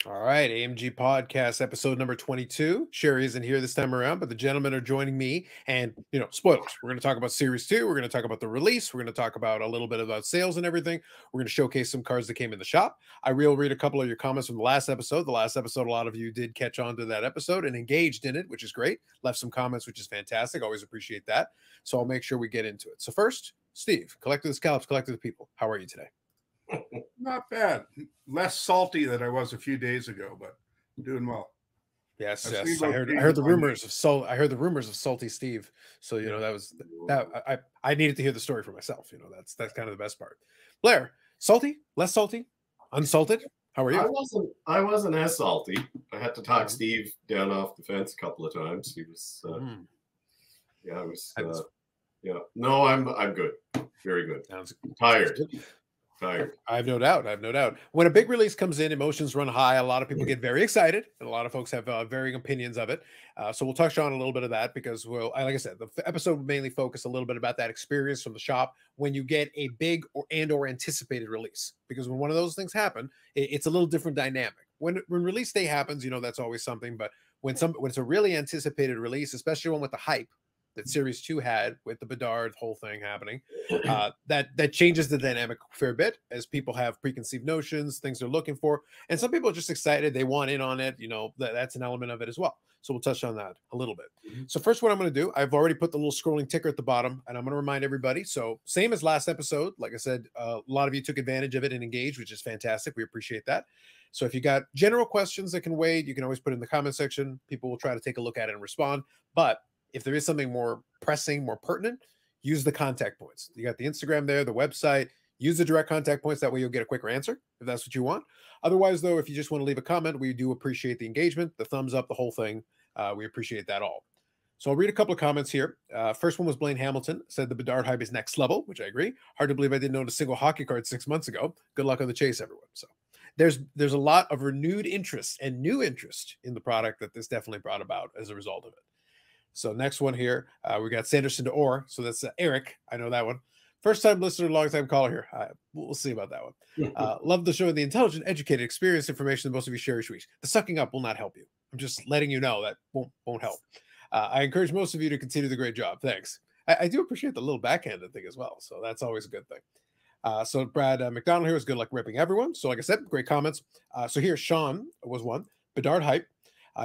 All right, AMG Podcast, episode number 22. Sherry isn't here this time around, but the gentlemen are joining me. And, spoilers. We're going to talk about Series 2. We're going to talk about the release. We're going to talk about a little bit about sales and everything. We're going to showcase some cards that came in the shop. I will read a couple of your comments from the last episode. The last episode, a lot of you did catch on to that episode and engaged in it, which is great. Left some comments, which is fantastic. Always appreciate that. So I'll make sure we get into it. So first, Steve, Collector the Scalps, Collector the People. How are you today? Not bad. Less salty than I was a few days ago, but doing well. Yes. I heard the rumors of I heard the rumors of Salty Steve. So I needed to hear the story for myself. That's kind of the best part. Blair, salty, less salty, unsalted. How are you? I wasn't as salty. I had to talk Steve down off the fence a couple of times. He was No, I'm good. Very good. Tired. I have no doubt. When a big release comes in, emotions run high. A lot of people get very excited, and a lot of folks have varying opinions of it. So we'll touch on a little bit of that because, like I said, the episode will mainly focus a little bit about that experience from the shop when you get a big or anticipated release. Because when one of those things happen, it's a little different dynamic. When release day happens, that's always something. But when it's a really anticipated release, especially one with the hype that Series 2 had with the Bedard whole thing happening, that changes the dynamic a fair bit as people have preconceived notions, things they're looking for. And some people are just excited. They want in on it. That's an element of it as well. So we'll touch on that a little bit. So first, what I'm going to do, I've already put the little scrolling ticker at the bottom, and I'm going to remind everybody. So same as last episode, like I said, a lot of you took advantage of it and engaged, which is fantastic. We appreciate that. So if you got general questions that can wait, you can always put it in the comment section. People will try to take a look at it and respond. But if there is something more pressing, more pertinent, use the contact points. You got the Instagram there, the website. Use the direct contact points. That way you'll get a quicker answer if that's what you want. Otherwise, though, if you just want to leave a comment, we do appreciate the engagement, the thumbs up, the whole thing. We appreciate that all. So I'll read a couple of comments here. First one was Blaine Hamilton, said the Bedard hype is next level, which I agree. Hard to believe I didn't own a single hockey card 6 months ago. Good luck on the chase, everyone. So there's a lot of renewed interest and new interest in the product that this definitely brought about as a result of it. So next one here, we got Sanderson to Orr. So that's Eric. I know that one. First time listener, long time caller here. We'll see about that one. Love the show and the intelligent, educated, experienced information that most of you share each week. The sucking up will not help you. I'm just letting you know that won't help. I encourage most of you to continue the great job. Thanks. I do appreciate the little backhanded thing as well. So that's always a good thing. So Brad McDonald here was good luck ripping everyone. So like I said, great comments. So here, Sean was one. Bedard hype.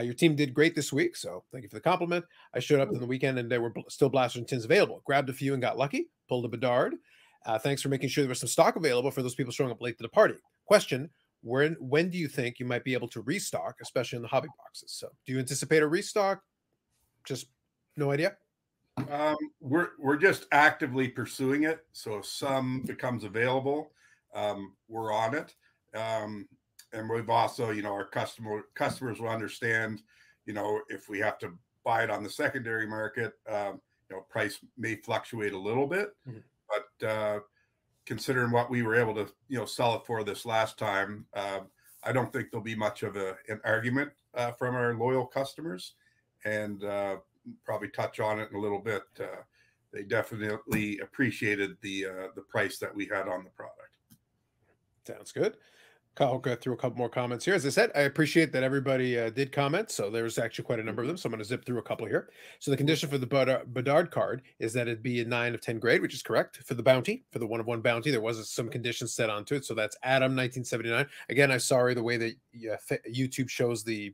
Your team did great this week, so thank you for the compliment. I showed up in the weekend, and there were still blasters and tins available. Grabbed a few and got lucky. Pulled a Bedard. Thanks for making sure there was some stock available for those people showing up late to the party. Question, when do you think you might be able to restock, especially in the hobby boxes? So do you anticipate a restock? Just no idea? We're just actively pursuing it. So if some becomes available, we're on it. And we've also, our customers will understand, if we have to buy it on the secondary market, price may fluctuate a little bit, but considering what we were able to, sell it for this last time, I don't think there'll be much of an argument from our loyal customers, and probably touch on it in a little bit. They definitely appreciated the price that we had on the product. Sounds good. I'll go through a couple more comments here. As I said, I appreciate that everybody did comment. So there's actually quite a number of them. So I'm going to zip through a couple here. So the condition for the Bedard card is that it'd be a 9 of 10 grade, which is correct. For the bounty, for the 1-of-1 bounty, there was some conditions set onto it. So that's Adam 1979. Again, I'm sorry, the way that YouTube shows the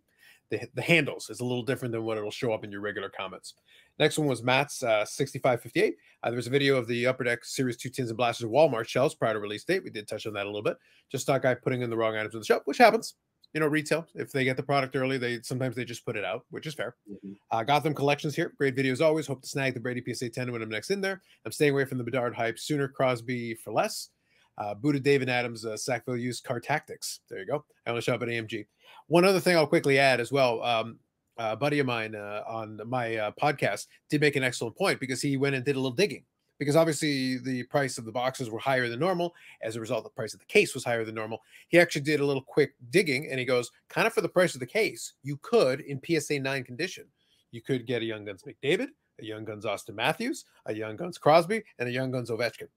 handles is a little different than what it'll show up in your regular comments. Next one was Matt's 6558. There was a video of the Upper Deck Series 2 tins and blasters of Walmart shelves prior to release date. We did touch on that a little bit. Just stock guy putting in the wrong items in the shop, which happens. Retail, if they get the product early, sometimes they just put it out, which is fair. Gotham Collections here. Great video as always. Hope to snag the Brady PSA 10 when I'm next in there. I'm staying away from the Bedard hype sooner. Crosby for less. Buddha David Adams, Sackville used car tactics. There you go. I only shop at AMG. One other thing I'll quickly add as well. A buddy of mine on my podcast did make an excellent point because he went and did a little digging. Because obviously the price of the boxes were higher than normal. As a result, the price of the case was higher than normal. He actually did a little quick digging, and he goes, kind of for the price of the case, you could, in PSA 9 condition, you could get a Young Guns McDavid, a Young Guns Austin Matthews, a Young Guns Crosby, and a Young Guns Ovechkin.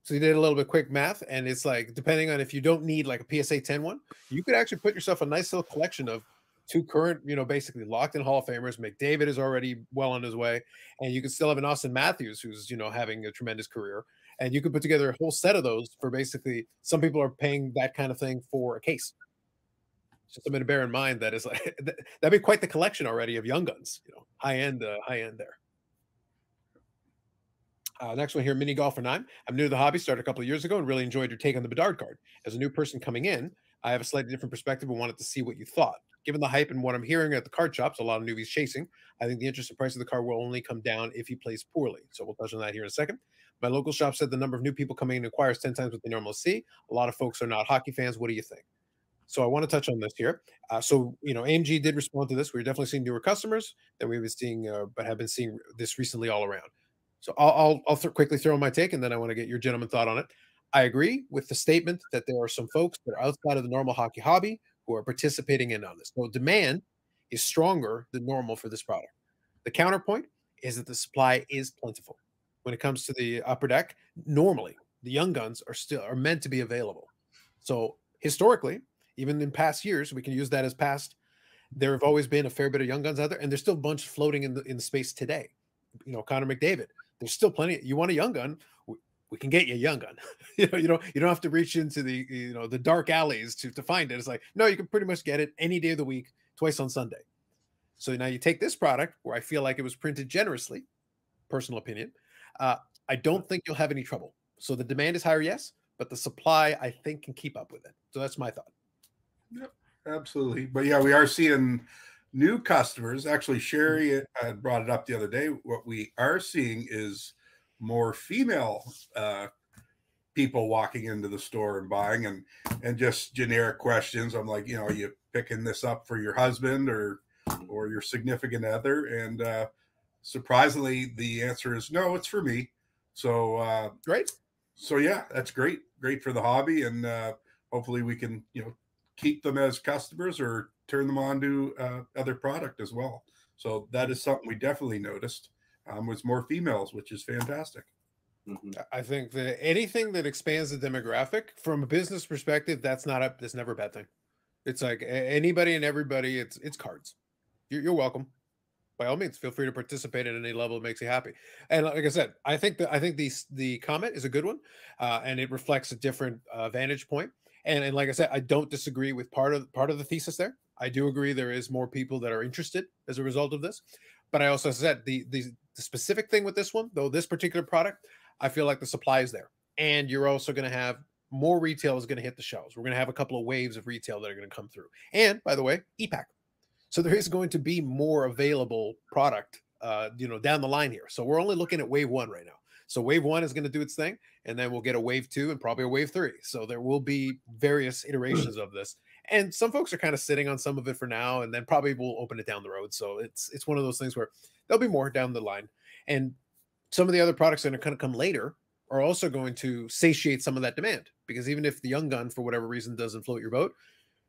So you did a little bit quick math, and it's like, depending on if you don't need like a PSA 10 one, you could actually put yourself a nice little collection of two current, basically locked in Hall of Famers. McDavid is already well on his way, and you could still have an Austin Matthews who's, having a tremendous career. And you could put together a whole set of those for basically, some people are paying that kind of thing for a case. Just something to bear in mind that is like, that'd be quite the collection already of young guns, high end there. Next one here, Mini Golfer 9. I'm new to the hobby, started a couple of years ago, and really enjoyed your take on the Bedard card. As a new person coming in, I have a slightly different perspective and wanted to see what you thought. Given the hype and what I'm hearing at the card shops, a lot of newbies chasing, I think the interest and price of the card will only come down if he plays poorly. So we'll touch on that here in a second. My local shop said the number of new people coming in inquires 10 times what they normally see. A lot of folks are not hockey fans. What do you think? So I want to touch on this here. AMG did respond to this. We're definitely seeing newer customers that we've been seeing, but have been seeing this recently all around. So I'll quickly throw in my take, and then I want to get your gentleman thought on it. I agree with the statement that there are some folks that are outside of the normal hockey hobby who are participating in on this. So demand is stronger than normal for this product. The counterpoint is that the supply is plentiful. When it comes to the upper deck, normally the young guns are meant to be available. So historically, even in past years, we can use that as past. There have always been a fair bit of young guns out there, and there's still a bunch floating in the space today. Connor McDavid. There's still plenty. You want a young gun? We can get you a young gun. You don't have to reach into the dark alleys to find it. It's like, no, you can pretty much get it any day of the week, twice on Sunday. So now you take this product where I feel like it was printed generously, personal opinion. I don't think you'll have any trouble. So the demand is higher, yes, but the supply I think can keep up with it. So that's my thought. Yep, absolutely. But yeah, we are seeing new customers. Actually, Sherry had brought it up the other day. What we are seeing is more female people walking into the store and buying, and just generic questions. I'm like, are you picking this up for your husband or your significant other? And surprisingly, the answer is no, it's for me. So great. So yeah, that's great for the hobby, and hopefully we can keep them as customers or turn them on to other product as well. So that is something we definitely noticed was more females, which is fantastic. Mm-hmm. I think that anything that expands the demographic from a business perspective, that's never a bad thing. It's like anybody and everybody. It's cards. You're welcome. By all means, feel free to participate at any level that makes you happy. And like I said, I think the comment is a good one, and it reflects a different vantage point. And like I said, I don't disagree with part of the thesis there. I do agree there is more people that are interested as a result of this. But I also said the specific thing with this one, though, this particular product, I feel like the supply is there. And you're also going to have more retail is going to hit the shelves. We're going to have a couple of waves of retail that are going to come through. And by the way, EPAC. So there is going to be more available product, down the line here. So we're only looking at wave 1 right now. So wave 1 is going to do its thing, and then we'll get a wave 2 and probably a wave 3. So there will be various iterations of this. And some folks are kind of sitting on some of it for now, and then probably we'll open it down the road. So it's one of those things where there'll be more down the line. And some of the other products that are going to come later are also going to satiate some of that demand, because even if the young gun, for whatever reason, doesn't float your boat,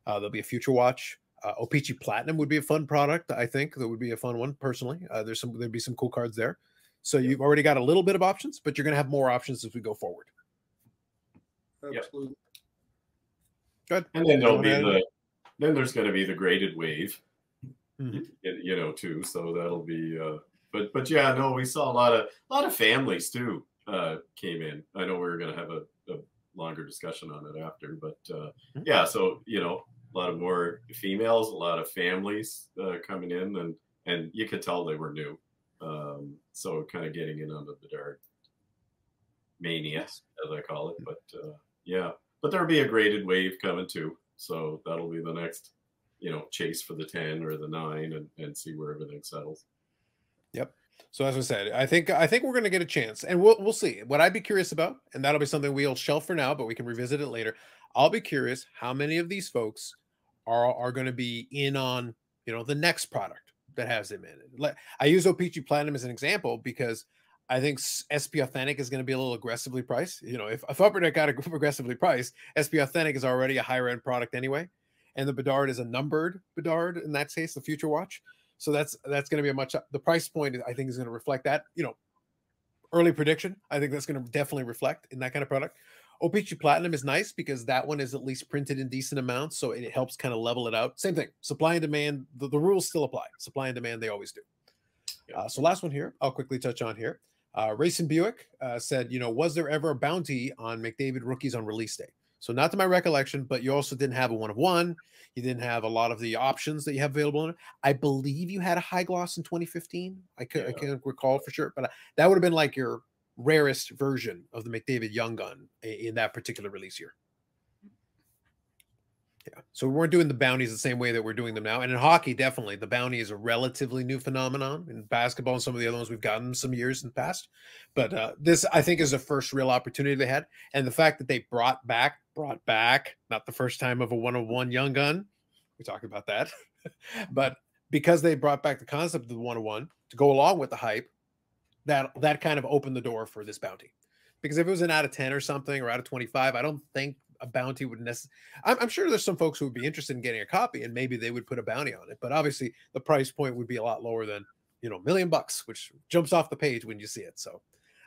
there'll be a future watch. OPI Platinum would be a fun product. I think that would be a fun one personally. There'd be some cool cards there. So you've already got a little bit of options, but you're going to have more options as we go forward. Absolutely. Good. And then there's going to be the graded wave, too. So that'll be, but yeah, no, we saw a lot of families too came in. I know we were going to have a longer discussion on it after, but yeah, so a lot of more females, a lot of families coming in, and you could tell they were new. So kind of getting in on the Bedard-Mania, as I call it. But yeah, but there'll be a graded wave coming too. So that'll be the next, chase for the 10 or the 9 and see where everything settles. Yep. So as I said, I think we're going to get a chance, and we'll see. What I'd be curious about, and that'll be something we'll shelf for now, but we can revisit it later. I'll be curious how many of these folks are going to be in on, the next product that has them in it. I use OPI Platinum as an example because I think SP Authentic is going to be a little aggressively priced. If Upper Deck got aggressively priced, SP Authentic is already a higher end product anyway. And the Bedard is a numbered Bedard in that case, the Future Watch. So that's going to be the price point I think is going to reflect that. early prediction. I think that's going to definitely reflect in that kind of product. OPG Platinum is nice because that one is at least printed in decent amounts, so it helps kind of level it out. Same thing, supply and demand, the rules still apply. Supply and demand, they always do. So last one here, I'll quickly touch on here. Racing Buick said, was there ever a bounty on McDavid rookies on release day? So not to my recollection, but you also didn't have a 1-of-1. You didn't have a lot of the options that you have available in it. I believe you had a high gloss in 2015. I can't recall for sure, but that would have been like your rarest version of the McDavid Young Gun in that particular release year. Yeah. So we weren't doing the bounties the same way that we're doing them now. And in hockey, definitely the bounty is a relatively new phenomenon. In basketball and some of the other ones, we've gotten some years in the past. But this, I think, is the first real opportunity they had. And the fact that they brought back, not the first time of a 1-of-1 Young Gun. We talked about that. But because they brought back the concept of the 1-of-1 to go along with the hype, that kind of opened the door for this bounty. Because if it was an out of 10 or something, or out of 25, I don't think a bounty would necessarily. I'm sure there's some folks who would be interested in getting a copy, and maybe they would put a bounty on it. But obviously, the price point would be a lot lower than $1 million, which jumps off the page when you see it. So,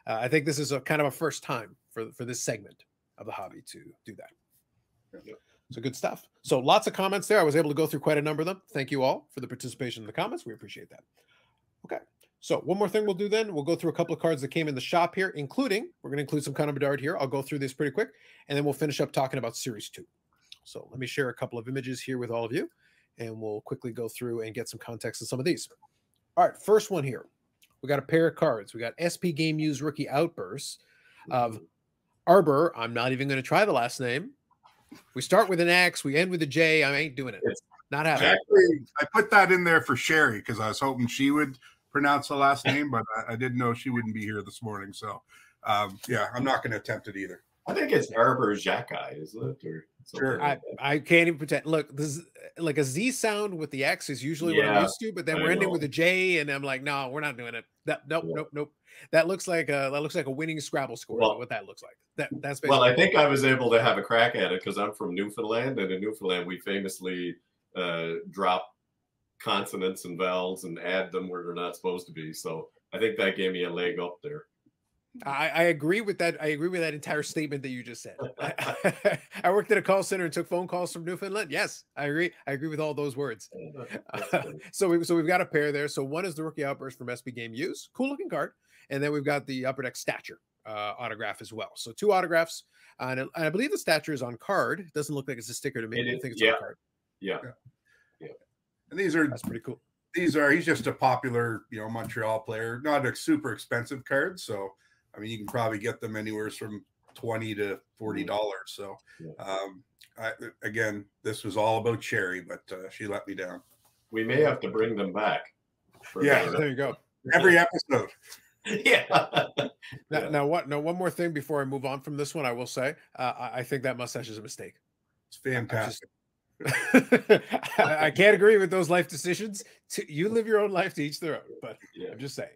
I think this is a kind of a first time for this segment of the hobby to do that. So good stuff. So lots of comments there. I was able to go through quite a number of them. Thank you all for the participation in the comments. We appreciate that. Okay. So one more thing we'll do then. We'll go through a couple of cards that came in the shop here, including, we're going to include some Conor Bard here. I'll go through this pretty quick, and then we'll finish up talking about Series 2. So let me share a couple of images here with all of you, and we'll quickly go through and get some context on some of these. All right, first one here. We got a pair of cards. We got SP Game Used Rookie Outbursts of Arbor. I'm not even going to try the last name. We start with an X. We end with a J. I ain't doing it. Not happening. Actually, I put that in there for Sherry because I was hoping she would pronounce the last name, but I didn't know she wouldn't be here this morning. So, yeah, I'm not going to attempt it either. I think it's Arbor Jacki, isn't it? Or sure. I can't even pretend. Look, this is like a Z sound with the X is usually what I'm used to, but then we're ending with a J, and I'm like, no, we're not doing it. Nope. That looks like a winning Scrabble score. Well, what that looks like. That's basically. Well, I think I was able to have a crack at it because I'm from Newfoundland, and in Newfoundland we famously drop consonants and vowels and add them where they're not supposed to be. So I think that gave me a leg up there. I agree with that. I agree with that entire statement that you just said. I worked at a call center and took phone calls from Newfoundland. Yes, I agree. I agree with all those words. So we've got a pair there. So one is the Rookie Outburst from SP Game Use. Cool looking card. And then we've got the Upper Deck Stature autograph as well. So two autographs. And I believe the Stature is on card. It doesn't look like it's a sticker to me. I think it's on card. Yeah. And that's pretty cool. He's just a popular, Montreal player, not a super expensive card. So, I mean, you can probably get them anywhere from $20 to $40. So, again, this was all about Sherry, but she let me down. We may have to bring them back. There you go. Every episode. Now, one more thing before I move on from this one, I will say, I think that mustache is a mistake. It's fantastic. I can't agree with those life decisions. You live your own life, to each their own, but I'm just saying.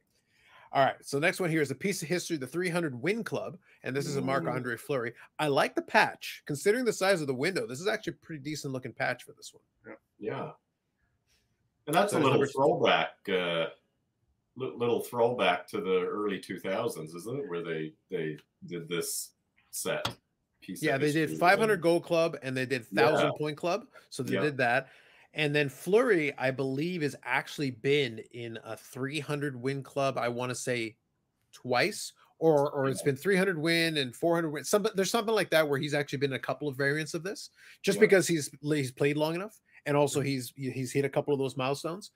All right, so next one here is a piece of history, the 300 Win Club, and this is a MarkAndre Flurry. I like the patch. Considering the size of the window, this is actually a pretty decent looking patch for this one. Yeah. And that's a little throwback, little throwback to the early 2000s, isn't it? Where they did this set. Yeah, they did 500 Gold Club and they did 1,000 Point Club. So they did that. And then Flurry, I believe, has actually been in a 300 Win Club, I want to say twice, or it's been 300 win and 400 win. There's something like that where he's actually been in a couple of variants of this, just because he's played long enough. And also he's hit a couple of those milestones.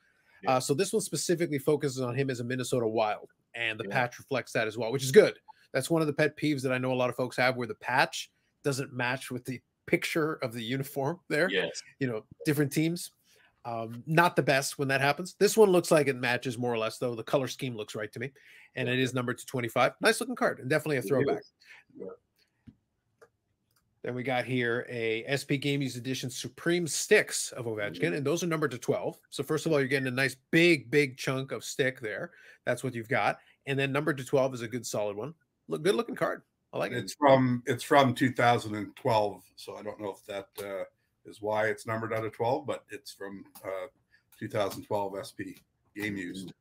So this one specifically focuses on him as a Minnesota Wild, and the patch reflects that as well, which is good. That's one of the pet peeves that I know a lot of folks have, where the patch doesn't match with the picture of the uniform there. Yes. Different teams. Not the best when that happens. This one looks like it matches more or less, though. The color scheme looks right to me. And it is numbered to 25. Nice looking card, and definitely a throwback. Then we got here a SP Game Used Edition Supreme Sticks of Ovechkin, and those are numbered to 12. So first of all, you're getting a nice big chunk of stick there. That's what you've got. And then numbered to 12 is a good solid one. Good looking card. I like it. It's from 2012, so I don't know if that is why it's numbered out of 12, but it's from 2012 SP Game Used.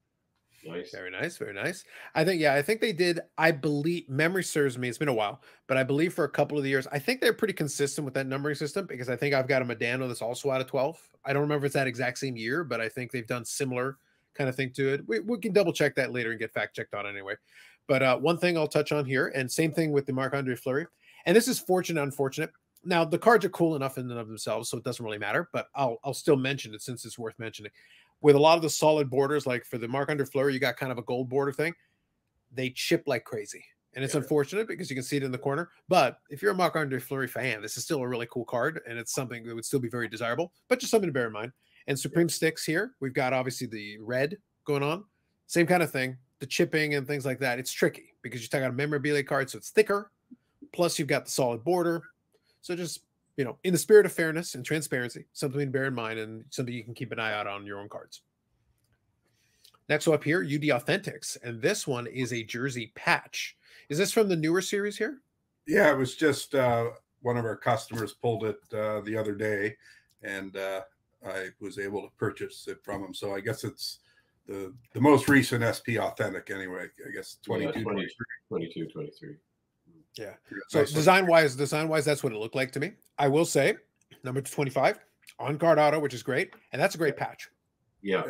Nice. Very nice, very nice. I think, yeah, I think they did. I believe memory serves me. It's been a while, but I believe for a couple of the years, I think they're pretty consistent with that numbering system because I think I've got a Medano that's also out of 12. I don't remember if it's that exact same year, but I think they've done similar kind of thing to it. We can double check that later and get fact checked on anyway. But one thing I'll touch on here, and same thing with the MarkAndre Flurry, and this is fortunate, unfortunate. Now the cards are cool enough in and of themselves, so it doesn't really matter. But I'll still mention it since it's worth mentioning. With a lot of the solid borders, like for the MarkAndre Flurry, you got kind of a gold border thing. They chip like crazy. And it's unfortunate because you can see it in the corner. But if you're a MarkAndre Flurry fan, this is still a really cool card. And it's something that would still be very desirable, but just something to bear in mind. And Supreme Sticks here, we've got obviously the red going on. Same kind of thing. The chipping and things like that. It's tricky because you take out a memorabilia card, so it's thicker. Plus, you've got the solid border. So just, you know, in the spirit of fairness and transparency, something to bear in mind and something you can keep an eye out on your own cards. Next up here, UD Authentics. And this one is a jersey patch. Is this from the newer series here? Yeah, it was just one of our customers pulled it the other day, and I was able to purchase it from him. So I guess it's the most recent SP Authentic anyway. I guess 22, 23. Yeah. So design-wise, that's what it looked like to me. I will say, number 25, on-card auto, which is great. And that's a great patch. Yeah.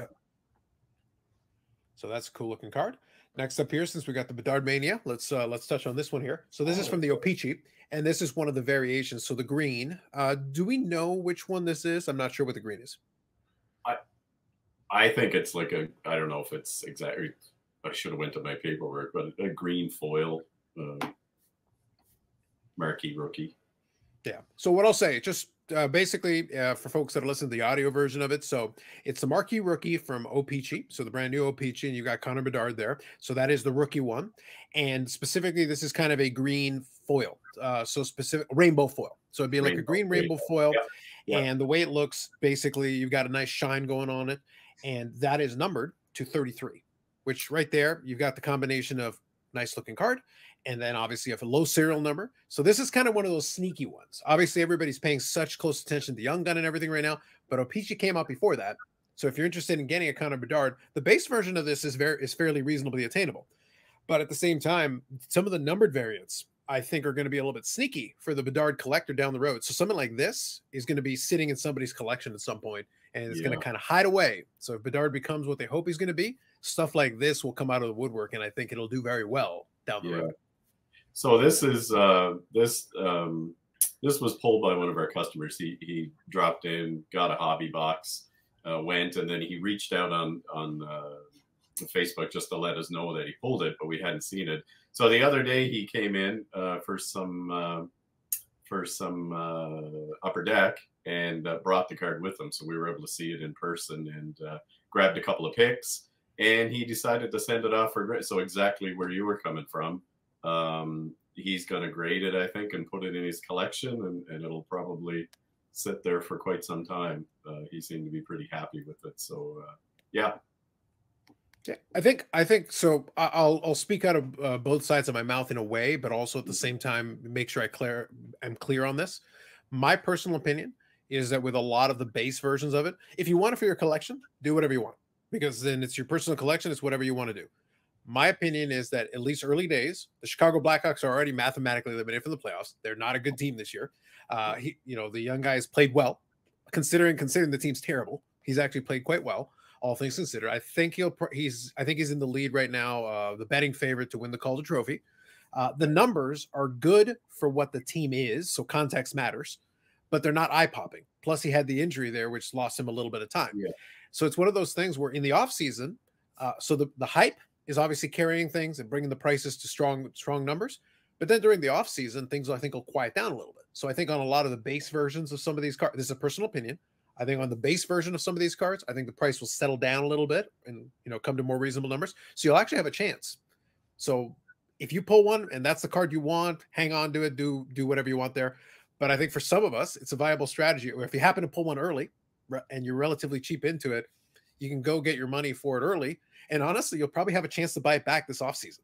So that's a cool-looking card. Next up here, since we got the Bedard-Mania, let's touch on this one here. So this is from the OPI, and this is one of the variations. So the green, do we know which one this is? I'm not sure what the green is. I think it's like I don't know if it's exactly, I should have went to my paperwork, but a green foil marquee rookie. Yeah. So what I'll say, just basically for folks that are listening to the audio version of it, so it's the marquee rookie from OPI, so the brand new OPI, and you got Conor Bard there. So that is the rookie one, and specifically this is kind of a green foil, so specific rainbow foil. So it'd be like a green rainbow foil, and the way it looks, basically you've got a nice shine going on it, and that is numbered to 33, which right there you've got the combination of nice looking card. And then obviously you have a low serial number. So this is kind of one of those sneaky ones. Obviously, everybody's paying such close attention to Young Gun and everything right now, but OPI came out before that. So if you're interested in getting a Conor Bard, the base version of this is fairly reasonably attainable. But at the same time, some of the numbered variants, I think, are going to be a little bit sneaky for the Bedard collector down the road. So something like this is going to be sitting in somebody's collection at some point, and it's going to kind of hide away. So if Bedard becomes what they hope he's going to be, stuff like this will come out of the woodwork, and I think it'll do very well down the road. So this is this was pulled by one of our customers. He dropped in, got a hobby box, went, and then he reached out on Facebook just to let us know that he pulled it, but we hadn't seen it. So the other day he came in for some upper deck and brought the card with him, so we were able to see it in person and grabbed a couple of pics. And he decided to send it off for grade. So exactly where you were coming from. He's going to grade it, I think, and put it in his collection, and it'll probably sit there for quite some time. He seemed to be pretty happy with it. So, yeah. I think so. I'll speak out of both sides of my mouth in a way, but also at the same time, make sure I'm clear on this. My personal opinion is that with a lot of the base versions of it, if you want it for your collection, do whatever you want, because then it's your personal collection. It's whatever you want to do. My opinion is that at least early days, the Chicago Blackhawks are already mathematically eliminated from the playoffs. They're not a good team this year. The young guys played well, considering the team's terrible. He's actually played quite well, all things considered. I think he's in the lead right now, the betting favorite to win the Calder Trophy. The numbers are good for what the team is, so context matters, but they're not eye-popping. Plus, he had the injury there, which lost him a little bit of time. Yeah. So it's one of those things where in the offseason, so the hype is obviously carrying things and bringing the prices to strong numbers. But then during the off season, things I think will quiet down a little bit. So I think on a lot of the base versions of some of these cards, this is a personal opinion, I think on the base version of some of these cards, I think the price will settle down a little bit and come to more reasonable numbers. So you'll actually have a chance. So if you pull one and that's the card you want, hang on to it, do whatever you want there. But I think for some of us, it's a viable strategy. Or if you happen to pull one early and you're relatively cheap into it, you can go get your money for it early. And honestly, you'll probably have a chance to buy it back this offseason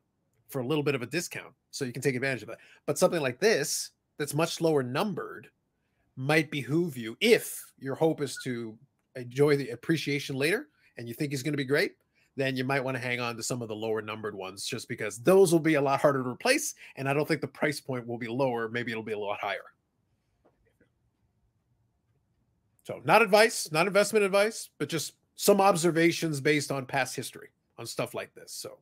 for a little bit of a discount. So you can take advantage of that. But something like this, that's much lower numbered, might behoove you if your hope is to enjoy the appreciation later and you think he's going to be great. then you might want to hang on to some of the lower numbered ones, just because those will be a lot harder to replace. And I don't think the price point will be lower. Maybe it'll be a lot higher. So not advice, not investment advice, but just some observations based on past history on stuff like this. So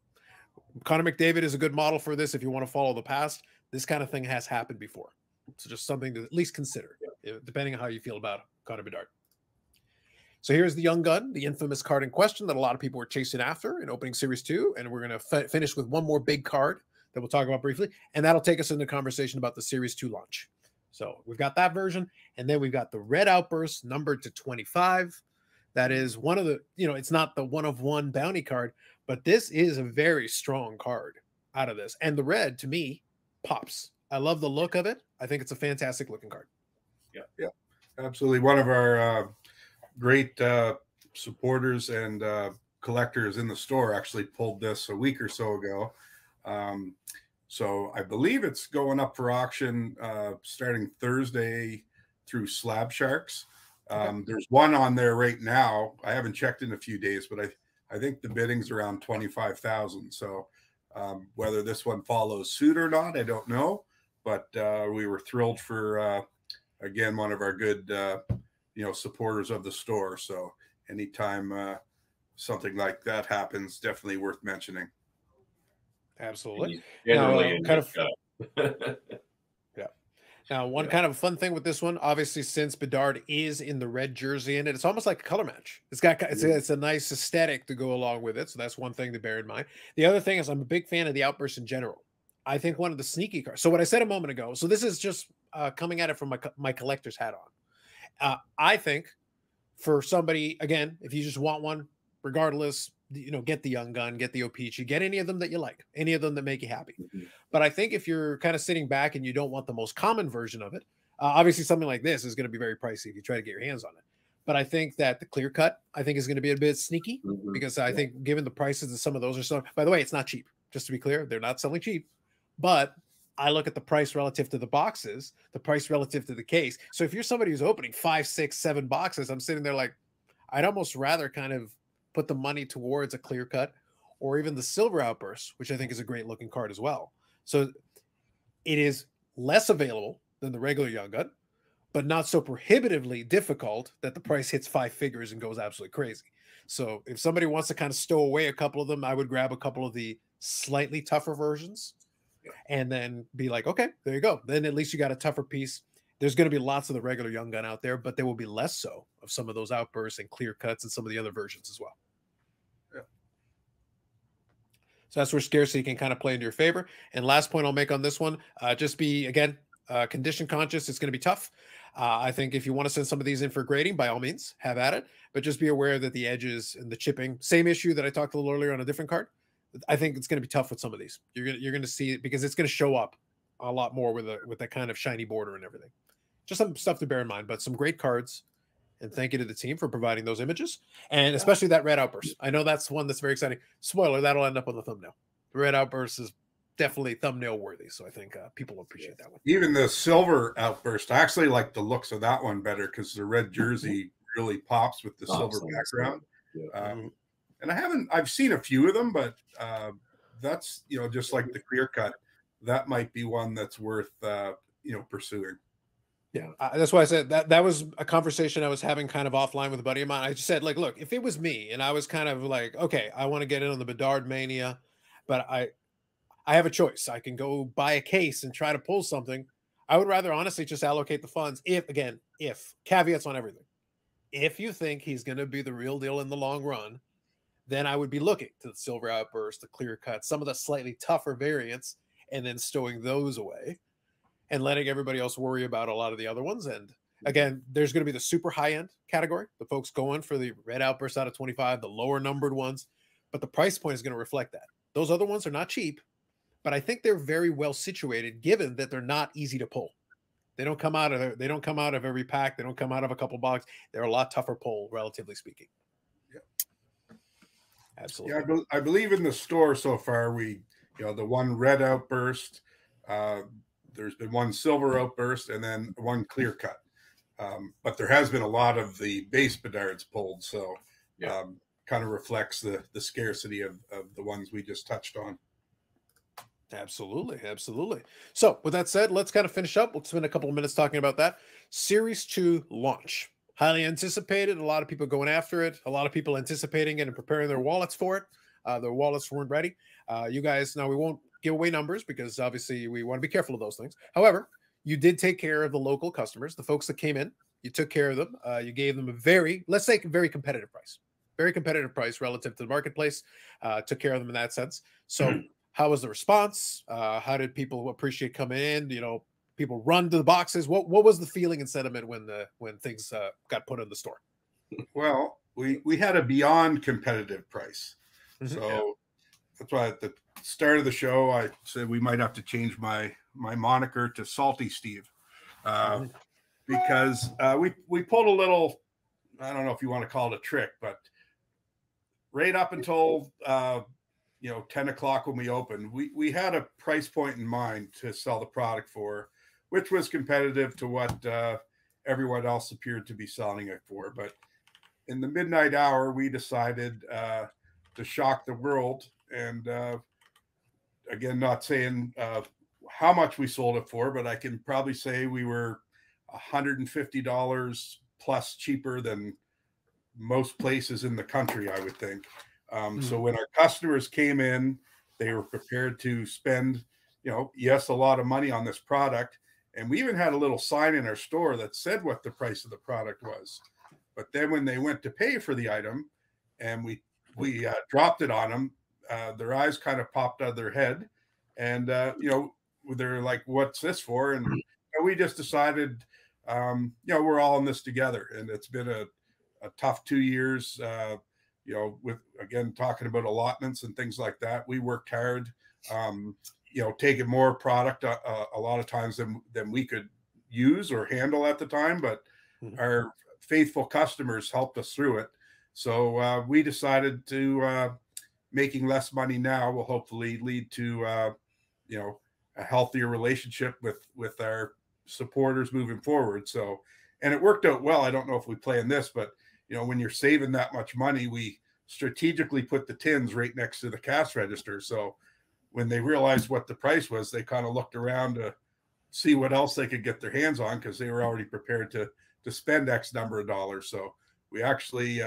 Connor McDavid is a good model for this. If you want to follow the past, this kind of thing has happened before. So just something to at least consider, depending on how you feel about Conor Bard. So here's the Young Gun, the infamous card in question that a lot of people were chasing after in opening series 2. And we're going to finish with one more big card that we'll talk about briefly. And that'll take us into conversation about the series 2 launch. So we've got that version. And then we've got the Red Outburst numbered to 25. That is one of the, it's not the 1-of-1 bounty card, but this is a very strong card out of this. And the red, to me, pops. I love the look of it. I think it's a fantastic looking card. Yeah, absolutely. One of our great supporters and collectors in the store actually pulled this a week or so ago. So I believe it's going up for auction starting Thursday through Slab Sharks. Okay. There's one on there right now. I haven't checked in a few days, but I think the bidding's around 25,000. So whether this one follows suit or not, I don't know. But we were thrilled for, again, one of our good, supporters of the store. So anytime something like that happens, definitely worth mentioning. Absolutely. Generally, now, Now, one kind of fun thing with this one, obviously, since Bedard is in the red jersey in it, it's almost like a color match. It's a nice aesthetic to go along with it. So that's one thing to bear in mind. The other thing is I'm a big fan of the Outburst in general. I think one of the sneaky cards. So what I said a moment ago, so this is just coming at it from my collector's hat on. I think for somebody, again, if you just want one, regardless, get the Young Gun, get the OPI, get any of them that you like, any of them that make you happy. But I think if you're kind of sitting back and you don't want the most common version of it, obviously something like this is going to be very pricey if you try to get your hands on it. But I think that the clear cut, I think, is going to be a bit sneaky because I think given the prices of some of those are so, by the way, it's not cheap. Just to be clear, they're not selling cheap. But I look at the price relative to the boxes, the price relative to the case. So if you're somebody who's opening 5, 6, 7 boxes, I'm sitting there like, I'd almost rather kind of put the money towards a clear cut or even the Silver Outburst, which I think is a great looking card as well. So it is less available than the regular Young Gun, but not so prohibitively difficult that the price hits 5 figures and goes absolutely crazy. So if somebody wants to kind of stow away a couple of them, I would grab a couple of the slightly tougher versions and then be like, okay, there you go. Then at least you got a tougher piece. There's going to be lots of the regular Young Gun out there, but there will be less so of some of those outbursts and clear cuts and some of the other versions as well. Yeah. So that's where scarcity can kind of play into your favor. And last point I'll make on this one, just be, again, condition conscious. It's going to be tough. I think if you want to send some of these in for grading, by all means, have at it. But just be aware that the edges and the chipping, same issue that I talked a little earlier on a different card. I think it's going to be tough with some of these. You're going to see it because it's going to show up a lot more with that kind of shiny border and everything. Just some stuff to bear in mind, but some great cards. And thank you to the team for providing those images, and especially that Red Outburst. I know that's one that's very exciting. Spoiler, that'll end up on the thumbnail. The Red Outburst is definitely thumbnail worthy, so I think people will appreciate that one. Even the Silver Outburst, I actually like the looks of that one better because the red jersey really pops with the silver background. And I've seen a few of them, but that's, just like the clear cut, that might be one that's worth, pursuing. Yeah, that's why I said that was a conversation I was having kind of offline with a buddy of mine. I just said, like, look, if it was me and I was kind of like, okay, I want to get in on the Bedard-Mania, but I have a choice. I can go buy a case and try to pull something. I would rather honestly just allocate the funds if caveats on everything. If you think he's going to be the real deal in the long run, then I would be looking to the Silver Outburst, the clear cut, some of the slightly tougher variants, and then stowing those away and letting everybody else worry about a lot of the other ones. And again, there's going to be the super high end category, the folks going for the Red Outburst out of 25, the lower numbered ones, but the price point is going to reflect that. Those other ones are not cheap, but I think they're very well situated given that they're not easy to pull. They don't come out of every pack. They don't come out of a couple box. They're a lot tougher pull, relatively speaking. Yeah. Absolutely. Yeah, I believe in the store so far, the one Red Outburst, there's been one Silver Outburst and then one clear cut. But there has been a lot of the base Bedards pulled. So kind of reflects the scarcity of the ones we just touched on. Absolutely, absolutely. So with that said, let's kind of finish up. We'll spend a couple of minutes talking about that. Series 2 launch. Highly anticipated. A lot of people going after it. A lot of people anticipating it and preparing their wallets for it. Their wallets weren't ready. You guys, now we won't give away numbers because obviously we want to be careful of those things. However, you did take care of the local customers, the folks that came in. You took care of them. You gave them a very, let's say, very competitive price. Very competitive price relative to the marketplace. Took care of them in that sense. So how was the response? How did people appreciate coming in? You know, people run to the boxes. What was the feeling and sentiment when things got put in the store? Well, we had a beyond competitive price. So that's why at the start of the show I said we might have to change my moniker to Salty Steve, because we pulled a little, I don't know if you want to call it a trick, but right up until 10 o'clock when we opened, we had a price point in mind to sell the product for, which was competitive to what everyone else appeared to be selling it for. But in the midnight hour, we decided to shock the world. And again, not saying how much we sold it for, but I can probably say we were $150 plus cheaper than most places in the country, I would think. So when our customers came in, they were prepared to spend, yes, a lot of money on this product. And we even had a little sign in our store that said what the price of the product was. But then when they went to pay for the item and we dropped it on them, their eyes kind of popped out of their head. And, they're like, what's this for? And we just decided, we're all in this together. And it's been a tough 2 years, with, again, talking about allotments and things like that. We worked hard, taking more product a lot of times than we could use or handle at the time. But our faithful customers helped us through it. So we decided to making less money now will hopefully lead to, a healthier relationship with our supporters moving forward. So, and it worked out well. I don't know if we planned this, but when you're saving that much money, we strategically put the tins right next to the cash register. So when they realized what the price was, they kind of looked around to see what else they could get their hands on, because they were already prepared to spend X number of dollars. So we actually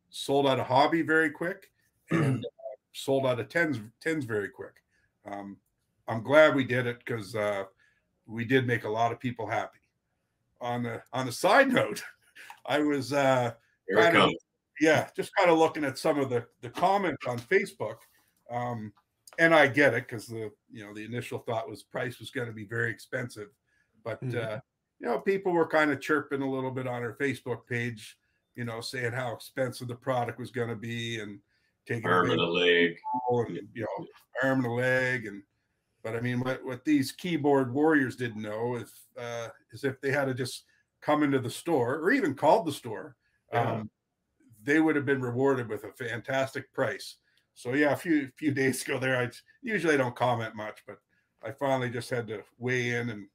sold out of hobby very quick and sold out of tins very quick. I'm glad we did it because we did make a lot of people happy. On a side note, I was just kind of looking at some of the comments on Facebook, and I get it because the initial thought was price was going to be very expensive, but people were kind of chirping a little bit on our Facebook page, saying how expensive the product was going to be and taking arm and a leg, arm and a leg, but I mean, what these keyboard warriors didn't know is if they had to just come into the store or even called the store, they would have been rewarded with a fantastic price. So yeah, a few days ago there, I usually don't comment much, but I finally just had to weigh in and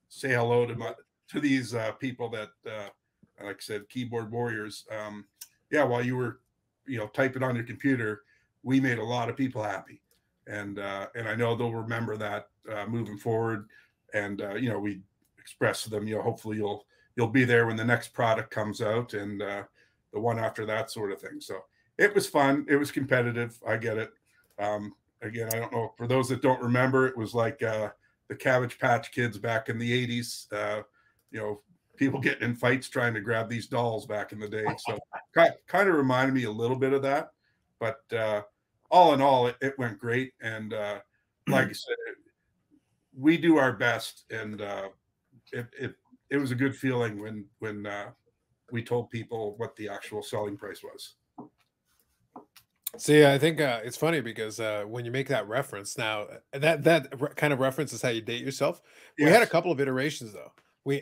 say hello to these people that, like I said, keyboard warriors. While you were, typing on your computer, we made a lot of people happy, and I know they'll remember that moving forward. And we expressed to them, hopefully you'll be there when the next product comes out and the one after that, sort of thing. So it was fun. It was competitive. I get it. Again, I don't know, for those that don't remember, it was like the Cabbage Patch Kids back in the 80s, people getting in fights trying to grab these dolls back in the day. So kind of reminded me a little bit of that. But all in all, it went great. And like I said, we do our best. And it was a good feeling when we told people what the actual selling price was. See, I think it's funny because when you make that reference, now that kind of reference is how you date yourself. Yes. We had a couple of iterations though.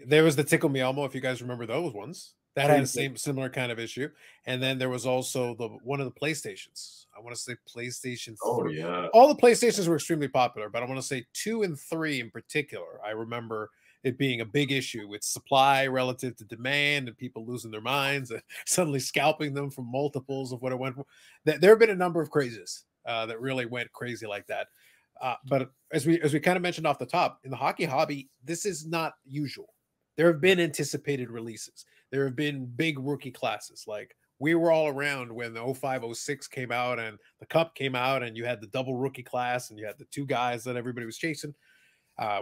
There was the Tickle Me Elmo, if you guys remember those ones. That had the similar kind of issue. And then there was also one of the PlayStations. I want to say PlayStation 3. Oh, yeah. All the PlayStations were extremely popular, but I want to say 2 and 3 in particular. I remember it being a big issue with supply relative to demand and people losing their minds and suddenly scalping them from multiples of what it went for. There have been a number of crazes that really went crazy like that. But as we kind of mentioned off the top, in the hockey hobby, this is not usual. There have been anticipated releases. There have been big rookie classes. Like we were all around when the 05-06 came out and the Cup came out, and you had the double rookie class, and you had the two guys that everybody was chasing.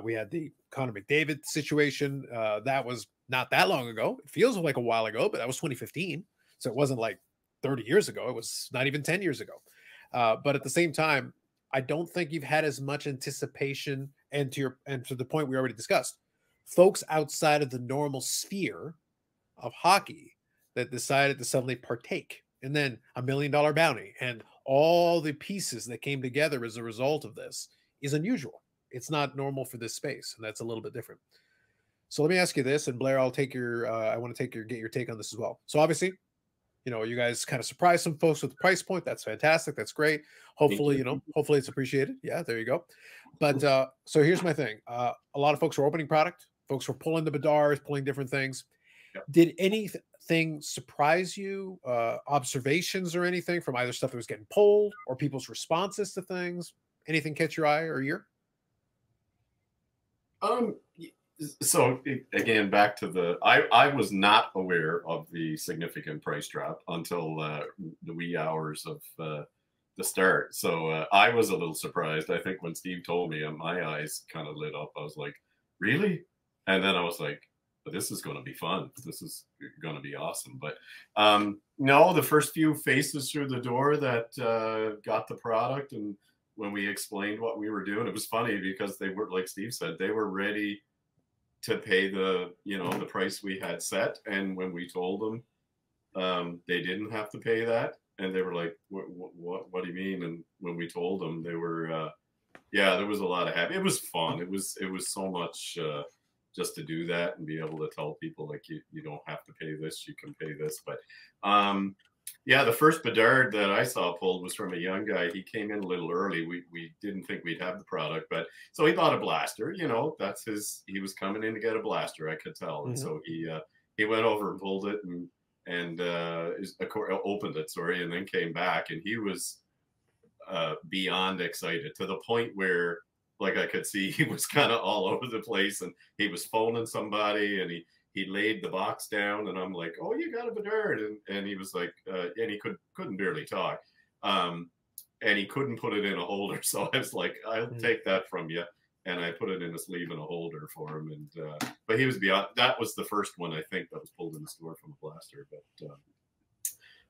We had the Connor McDavid situation. That was not that long ago. It feels like a while ago, but that was 2015. So it wasn't like 30 years ago. It was not even 10 years ago. But at the same time, I don't think you've had as much anticipation, and to the point we already discussed, folks outside of the normal sphere of hockey that decided to suddenly partake, and then $1 million bounty and all the pieces that came together as a result of this is unusual. It's not normal for this space, and that's a little bit different. So let me ask you this, and Blair, I'll take your I want to get your take on this as well. So obviously, you guys kind of surprised some folks with the price point. That's fantastic. That's great. Hopefully, hopefully it's appreciated. Yeah, there you go. But so here's my thing. A lot of folks were opening product. Folks were pulling the Bedards, pulling different things. Yep. Did anything surprise you? Observations or anything from either stuff that was getting pulled or people's responses to things? Anything catch your eye or ear? So again, back to I was not aware of the significant price drop until the wee hours of the start. So I was a little surprised. I think when Steve told me, my eyes kind of lit up. I was like, really? And then I was like, but this is going to be fun. This is going to be awesome. But no, the first few faces through the door that got the product, and when we explained what we were doing, it was funny because they were, like Steve said, they were ready to pay the price we had set. And when we told them they didn't have to pay that, and they were like, what do you mean? And when we told them, they were yeah, there was a lot of happy. It was fun. It was so much just to do that and be able to tell people, like, you don't have to pay this, you can pay this. But yeah, the first Bedard that I saw pulled was from a young guy. He came in a little early. We didn't think we'd have the product, but so he bought a blaster. That's he was coming in to get a blaster, I could tell. And so he went over and pulled it and opened it, and then came back, and he was beyond excited, to the point where, like, I could see he was kind of all over the place, and he was phoning somebody, and he laid the box down, and I'm like, oh, you got a Bedard, and he was like, and he couldn't barely talk, and he couldn't put it in a holder. So I was like, I'll take that from you, and I put it in a sleeve and a holder for him. And but he was beyond. That was the first one, I think, that was pulled in the store from a blaster. But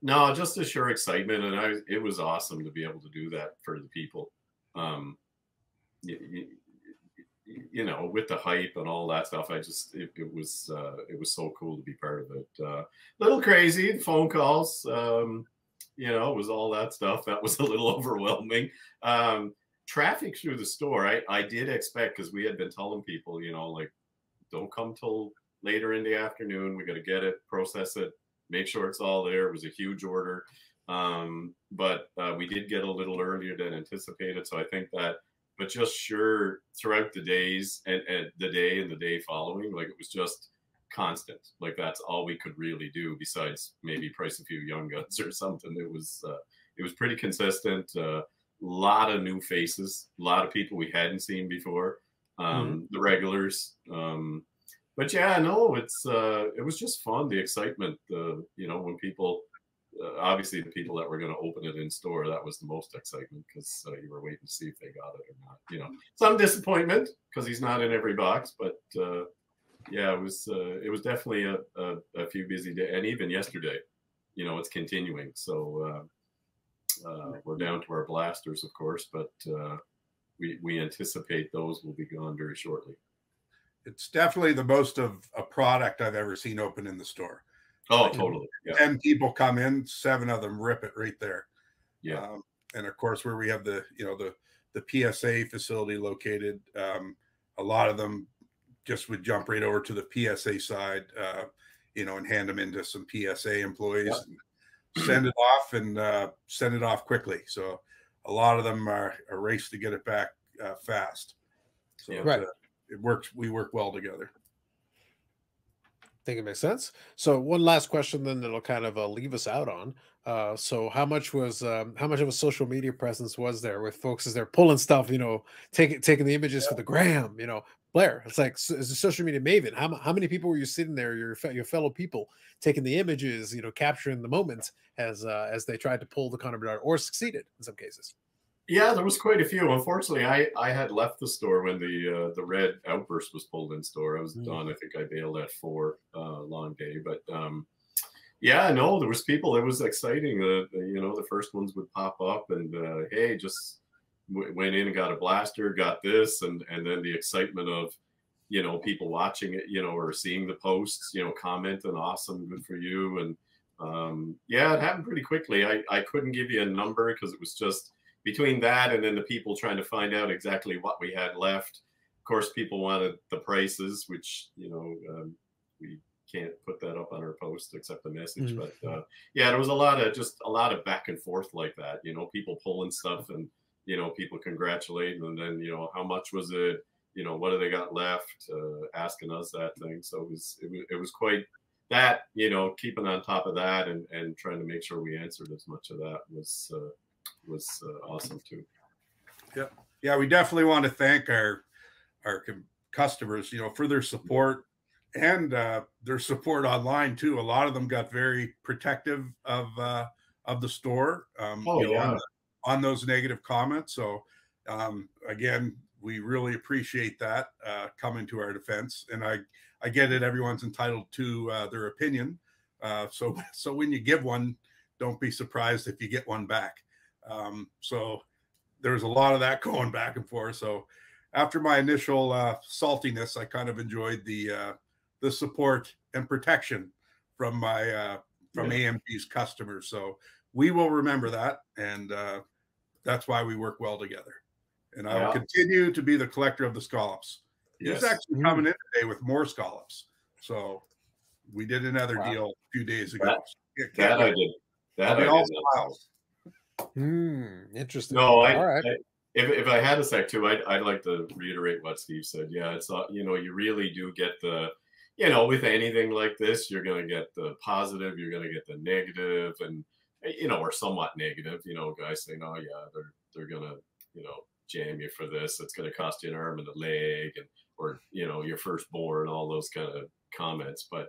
no, just a sheer excitement, and it was awesome to be able to do that for the people. With the hype and all that stuff, it was so cool to be part of it. Little crazy, phone calls, it was all that stuff. That was a little overwhelming. Traffic through the store, I did expect, because we had been telling people, like, don't come till later in the afternoon. We got to get it, process it, make sure it's all there. It was a huge order. But we did get a little earlier than anticipated. So I think that, but just sure throughout the days and the day and the day following, like, it was just constant. Like, that's all we could really do, besides maybe price a few young guns or something. It was pretty consistent. A lot of new faces, a lot of people we hadn't seen before, the regulars. But yeah, no, it was just fun. The excitement, when people, obviously the people that were going to open it in store, that was the most excitement, because you were waiting to see if they got it or not. Some disappointment because he's not in every box, but yeah, it was definitely a few busy days, and even yesterday, it's continuing. So we're down to our blasters, of course, but we anticipate those will be gone very shortly. It's definitely the most of a product I've ever seen open in the store. Oh, totally. Yeah. 10 people come in, 7 of them rip it right there. Yeah. And of course, where we have the PSA facility located, a lot of them just would jump right over to the PSA side, and hand them into some PSA employees, and send it off quickly. So a lot of them are a race to get it back fast. So right. It works. We work well together. Think it makes sense. So one last question then that'll kind of leave us out on. So how much of a social media presence was there with folks as they're pulling stuff, taking the images for the gram, Blair, it's like as a social media maven, how many people were you sitting there, your fellow people, taking the images, capturing the moment as they tried to pull the Conor Bard or succeeded in some cases? Yeah, there was quite a few. Unfortunately, I had left the store when the Red Outburst was pulled in store. I was done. I think I bailed at 4, long day. But yeah, no, there was people. It was exciting. The first ones would pop up and hey, just went in and got a blaster, got this, and then the excitement of people watching it, or seeing the posts, commenting, awesome, good for you, and yeah, it happened pretty quickly. I couldn't give you a number because it was just between that and then the people trying to find out exactly what we had left. Of course, people wanted the prices, which, we can't put that up on our post except a message. But yeah, there was a lot of back and forth like that, people pulling stuff and, people congratulating, and then, how much was it? What do they got left? Asking us that thing. So it was quite that, keeping on top of that and trying to make sure we answered as much of that was awesome too. Yeah, we definitely want to thank our customers, for their support and their support online too. A lot of them got very protective of the store, on those negative comments. So again, we really appreciate that coming to our defense. And I get it. Everyone's entitled to their opinion. So when you give one, don't be surprised if you get one back. So there's a lot of that going back and forth. So after my initial saltiness, I kind of enjoyed the support and protection from my AMG's customers. So we will remember that, and that's why we work well together. And I will continue to be the collector of the scallops. He's actually coming in today with more scallops. So we did another deal a few days ago. That I did. That I did. Interesting. No, all right. If I had a sec too, I'd like to reiterate what Steve said. Yeah, it's you really do get the, with anything like this, you're going to get the positive, you're going to get the negative, and or somewhat negative. Guys saying, oh yeah, they're going to jam you for this. It's going to cost you an arm and a leg, or your firstborn, all those kind of comments. But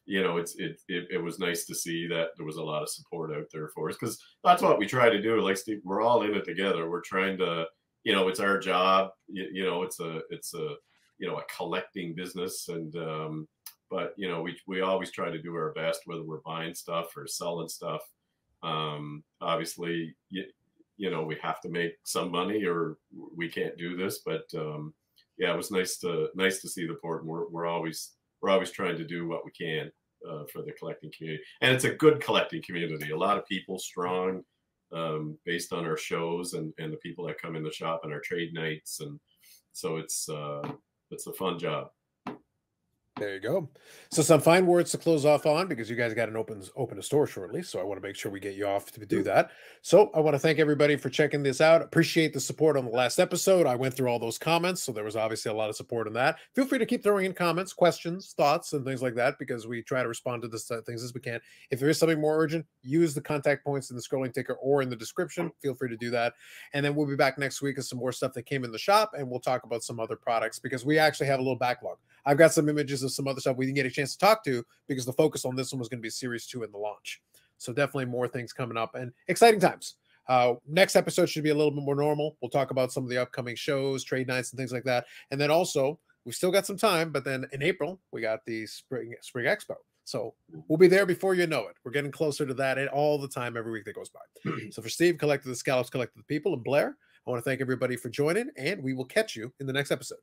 it was nice to see that there was a lot of support out there for us, because that's what we try to do. Like Steve, we're all in it together. We're trying to, it's our job. It's a collecting business, and but we always try to do our best, whether we're buying stuff or selling stuff. Obviously, we have to make some money, or we can't do this. But yeah, it was nice to see the support. And we're always trying to do what we can for the collecting community. And it's a good collecting community. A lot of people strong, based on our shows and the people that come in the shop and our trade nights. And so it's a fun job. There you go. So some fine words to close off on, because you guys got an open a store shortly. So I want to make sure we get you off to do that. So I want to thank everybody for checking this out. Appreciate the support on the last episode. I went through all those comments, so there was obviously a lot of support in that. Feel free to keep throwing in comments, questions, thoughts, and things like that, because we try to respond to this things as we can. If there is something more urgent, use the contact points in the scrolling ticker or in the description. Feel free to do that. And then we'll be back next week with some more stuff that came in the shop, and we'll talk about some other products, because we actually have a little backlog. I've got some images of some other stuff we didn't get a chance to talk to, because the focus on this one was going to be Series 2 in the launch. So definitely more things coming up, and exciting times. Next episode should be a little bit more normal. We'll talk about some of the upcoming shows, trade nights, and things like that. And then also, we've still got some time, but then in April, we got the Spring Expo. So we'll be there before you know it. We're getting closer to that all the time, every week that goes by. So for Steve, Collector the Scallops, Collector the People, and Blair, I want to thank everybody for joining, and we will catch you in the next episode.